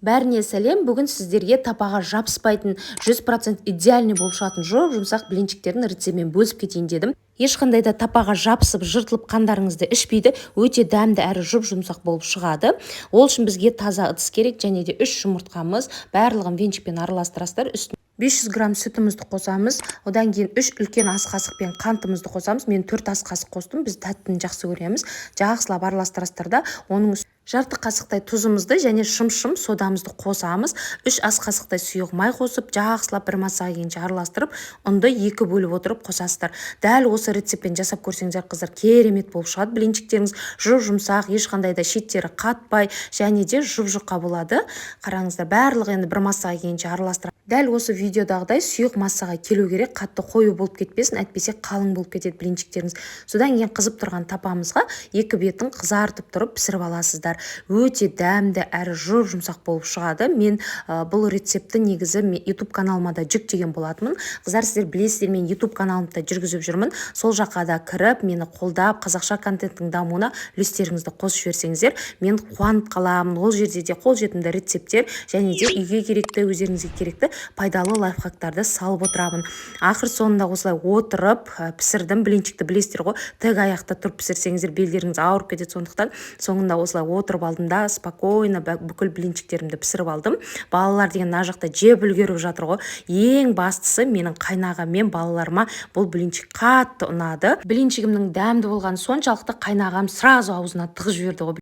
Бәріне сәлем, бүгін сіздерге тапаға жабыспайтын 100% идеальный болып шығатын жұмсақ блинчиктердің рецептімен бөлісіп кетейін дедім. Ешқандай да тапаға жабысып, жыртылып қандарыңызды ішпейді, өте дәмді әрі жұмсақ болып шығады. Ол үшін бізге таза ыдыс керек, және де 3 жұмыртқамыз, барлығын венчикпен араластырасыздар. 500 грамм сүтімізді қосамыз, одан кейін 3 үлкен ас қасықпен қантымызды қосамыз. Мен 4 ас қасық қостым, біз тәттіні жақсы көреміз. Жақсылап араластырасыздар да, оның жарты қасықтай тұзымызды және шым содамызды қосамыз. 3 ас қасықтай сұйық май қосып, жақсылап бір массаға келгенше араластырып, ұнды 2 бөліп отырып қосасыздар. Дәл осы рецептпен жасап көрсеңіздер, қыздар, керемет болып шығады. Блинчиктеріңіз жұмсақ, ешқандай да шеттері қатпай, және де жұп-жұқа болады. Қараңыздар, барлығы енді бір массаға келгенше араластырып. Дәл осы видеодағыдай сұйық массаға келу керек, қатты қою болып кетпесін, әйтпесе қалың болып кетеді блинчиктеріңіз. Содан кейін қызып тұрған тапамызға 2 бетін қызартып тұрып пісіріп аласыздар. Өте дәмді әрі жұмсақ болып шығады. Мен бұл рецепті негізі YouTube каналыма да жүктеген болатынмын. Қыздар, сіздер білесіздер, мен YouTube каналымда жүргізіп жүрмін. Сол жаққа да кіріп, мені қолдап, қазақша контенттің дамуына үлестеріңізді қосып жіберсеңіздер, мен қуанып қаламын. Ол жерде де қолжетімді рецепттер және де үйге керекті, өздеріңізге керекті пайдалы лайфхактарды салып отырамын. Ақыр соңында осылай отырып пісірдім. Блинчикті білесіздер ғой, тік аяқта тұрып пісірсеңіздер белдеріңіз ауырып кетеді, сондықтан соңында осылай отырып алдым да, спокойно бүкіл блинчиктерімді пісіріп алдым. Балалар деген мына жақта жеп үлгеріп жатыр ғой. Ең бастысы, менің қайнағам мен балаларыма бұл блинчик қатты ұнады. Блинчигімнің дәмді болғаны соншалықты қайнағам сразу аузына тығып жіберді ғой.